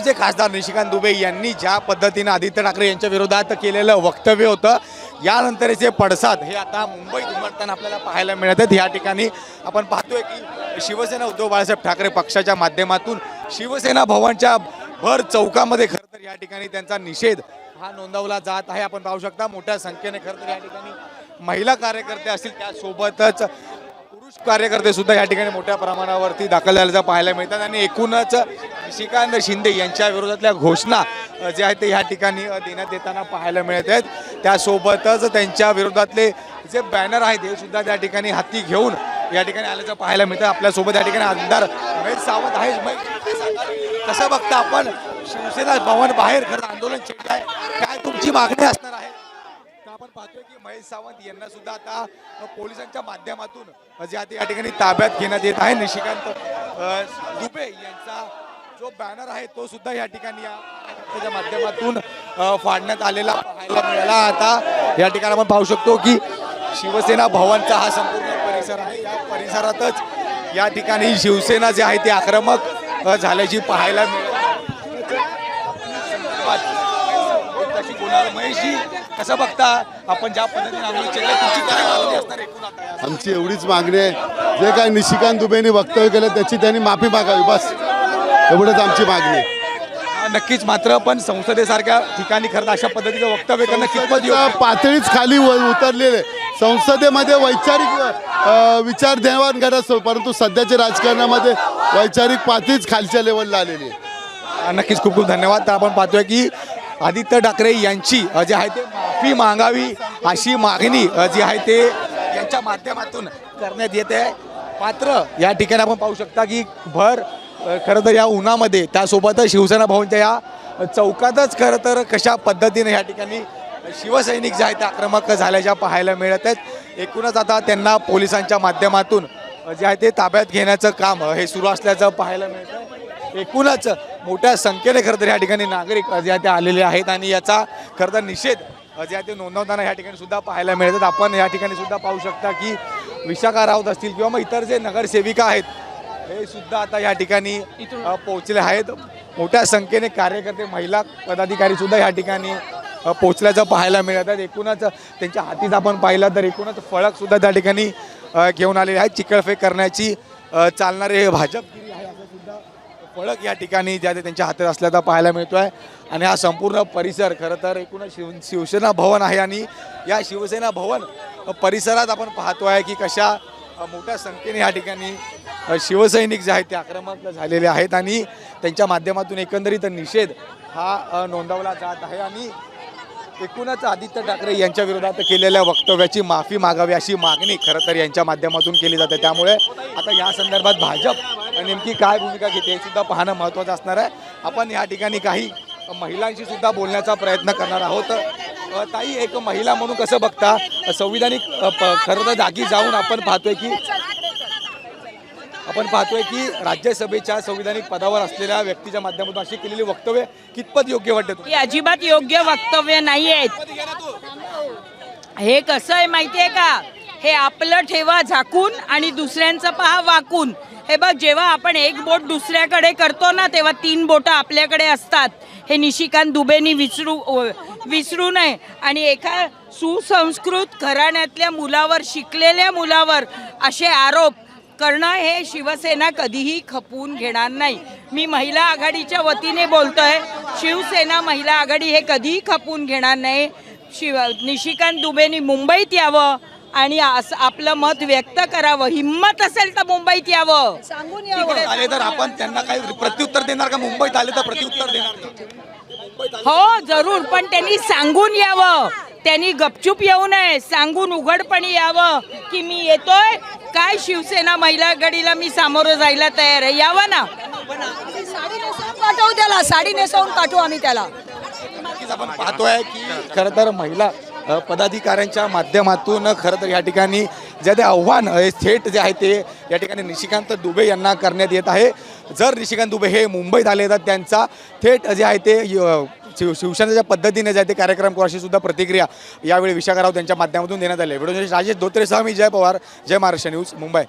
शिवसेनेचे खासदार निशिकांत दुबे यांनी ज्या पद्धतीने आदित्य ठाकरे यांच्या विरोधात केलेलं वक्तव्य होतं, यानंतरचे पडसाद हे आता मुंबईत उमटताना आपल्याला पाहायला मिळत आहेत। या ठिकाणी आपण पाहतोय की शिवसेना उद्धव बाळासाहेब ठाकरे पक्षाच्या माध्यमातून शिवसेना भवनच्या भर चौकामध्ये खरं तर या ठिकाणी त्यांचा निषेध हा नोंदवला जात आहे। आपण पाहू शकता मोठ्या संख्येने खरं तर या ठिकाणी महिला कार्यकर्ते असतील, त्यासोबतच पुरुष कार्यकर्ते सुद्धा या ठिकाणी मोठ्या प्रमाणावरती दाखल झाल्याचं पाहायला मिळतात आणि एकूणच निशिकांत शिंदे यांच्या विरोधातल्या घोषणा जे आहेत ते या ठिकाणी देण्यात येताना पाहायला मिळत आहेत। त्यासोबतच त्यांच्या विरोधातले जे बॅनर आहेत हे सुद्धा त्या ठिकाणी हाती घेऊन या ठिकाणी आल्याचं पाहायला मिळतं। आपल्यासोबत या ठिकाणी आमदार महेश सावंत आहेत। कसं बघता आपण शिवसेना भवन बाहेर खरं आंदोलन छेडलं आहे, काय तुमची मागणी असणार आहे? आपण पाहतोय की महेश सावंत यांना सुद्धा आता पोलिसांच्या माध्यमातून जे आता या ठिकाणी ताब्यात घेण्यात येत आहे। निशिकांत दुबे यांचा जो बॅनर आहे तो सुद्धा या ठिकाणी त्याच्या माध्यमातून फाडण्यात आलेला पाहायला मिळाला। आता या ठिकाणी आपण पाहू शकतो की शिवसेना भवनचा हा संपूर्ण परिसर आहे। या परिसरातच या ठिकाणी शिवसेना जे आहे ते आक्रमक झाल्याची पाहायला मिळाली। महेशजी, कसं बघता आपण ज्या पद्धतीने आमची एवढीच मागणी आहे, जे काही निशिकांत दुबेंनी वक्तव्य केलं त्याची त्यांनी माफी मागावी, बस एवढंच आमची मागणी आहे। नक्कीच, मात्र पण संसदेसारख्या ठिकाणी खरं अशा पद्धतीचं वक्तव्य करणं कितपत पातळीच खाली उतरलेले। संसदेमध्ये वैचारिक विचार देवाण करत, परंतु सध्याच्या राजकारणामध्ये वैचारिक पातळीच खालच्या लेवलला आलेली आहे। नक्कीच, खूप खूप धन्यवाद। तर आपण पाहतोय की आदित्य ठाकरे यांची जे आहे ते माफी मागावी अशी मागणी जी आहे ते यांच्या माध्यमातून करण्यात येते। मात्र या ठिकाणी आपण पाहू शकता की भर खरं तर या उन्हामध्ये त्यासोबतच शिवसेना भवनच्या या चौकातच खरं तर कशा पद्धतीने या ठिकाणी शिवसैनिक जे आहेत ते आक्रमक झाल्याच्या पाहायला मिळत आहेत। एकूणच आता त्यांना पोलिसांच्या माध्यमातून जे आहे ते ताब्यात घेण्याचं काम हे सुरू असल्याचं पाहायला मिळतं। एकूणच मोठ्या संख्येने खरं तर या ठिकाणी नागरिक जे आहे ते आलेले आहेत आणि याचा खरं तर निषेध जे आहे ते नोंदवताना या ठिकाणी सुद्धा पाहायला मिळतात। आपण या ठिकाणी सुद्धा पाहू शकता की विशाखा राऊत असतील किंवा मग इतर जे नगरसेविका आहेत हे सुद्धा आता या ठिकाणी पोहोचले आहेत। मोठ्या संख्येने कार्यकर्ते, महिला पदाधिकारी सुद्धा या ठिकाणी पोहोचल्याचं पाहायला मिळतात। एकूणच त्यांच्या हातीत आपण पाहिलं तर एकूणच फळक सुद्धा त्या ठिकाणी घेऊन आलेले आहेत। चिखलफेक करण्याची चालणारे हे भाजपगिरी आहे असं सुद्धा फळक या ठिकाणी ज्या त्यांच्या हातात असल्याचा पाहायला मिळतोय। आणि हा संपूर्ण परिसर खरं तर एकूणच शिवसेना भवन आहे आणि या शिवसेना भवन परिसरात आपण पाहतोय की कशा मोठ्या संख्येने या ठिकाणी शिवसैनिक जे आहेत ते आक्रमक झालेले आहेत आणि त्यांच्या माध्यमातून एकंदरीत निषेध हा नोंदवला जात आहे। आणि एकूणच आदित्य ठाकरे यांच्या विरोधात केलेल्या वक्तव्याची माफी मागावी अशी मागणी खरं तर यांच्या माध्यमातून केली जाते। त्यामुळे आता या संदर्भात भाजप नेमकी काय भूमिका घेते हे सुद्धा पाहणं महत्त्वाचं असणार आहे। आपण या ठिकाणी काही महिलांशी सुद्धा बोलण्याचा प्रयत्न करणार आहोत। ताई, एक महिला म्हणून कसं बघता संविधानिक खरं तर जागी जाऊन आपण पाहतोय की राज्यसभेच्या संविधानिक पदावर असलेल्या व्यक्तीच्या माध्यमातून अशी केलेली वक्तव्य कितपत योग्य वाटते? ही अजिबात योग्य वक्तव्य नाही आहेत। हे कसं आहे माहितीये का, हे आपलं ठेवा झाकून आणि दुसऱ्यांचं पहा वाकून। हे बघ, जेव्हा आपण एक बोट दुसऱ्याकडे करतो ना तेव्हा 3 बोटं आपल्याकडे असतात। हे निशिकांत दुबेंनी विसरू नये आणि एका सुसंस्कृत घराण्यातल्या मुलावर, शिकलेल्या मुलावर असे आरोप करणं हे शिवसेना कधीही खपवून घेणार नाही। मी महिला आघाडीच्या वतीने बोलतोय, शिवसेना महिला आघाडी हे कधीही खपवून घेणार नाही। निशिकांत दुबेंनी मुंबईत यावं आणि आपलं मत व्यक्त करावं। हिम्मत असेल तर मुंबईत यावं, सांगून यावं। आले तर आपण त्यांना काही प्रत्युत्तर देणार का? मुंबईत आले तर प्रत्युत्तर देणार? हो जरूर, पण त्यांनी सांगून यावं। त्यांनी गपचूप येऊ नये, सांगून उघडपणे यावं की मी येतोय, काय शिवसेना महिला आघाडीला मी सामोरं जायला तयार आहे, यावं ना। साडी नेसवून पाठवू त्याला, साडी नेसवून पाठवू आम्ही त्याला। आपण पाहतोय की खरं तर महिला पदाधिकाऱ्यांच्या माध्यमातून खरं तर या ठिकाणी जे ते आव्हान थेट जे आहे ते या ठिकाणी निशिकांत दुबे यांना करण्यात येत आहे। जर निशिकांत दुबे हे मुंबईत आले तर त्यांचा थेट जे आहे ते शिवसेनेच्या पद्धतीने जे आहे ते कार्यक्रम करू अशी सुद्धा प्रतिक्रिया यावेळी विशाखा राऊत यांच्या माध्यमातून देण्यात आली। व्हिडिओ राजेश धोत्रेसह मी जय पवार, जय महाराष्ट्र न्यूज, मुंबई।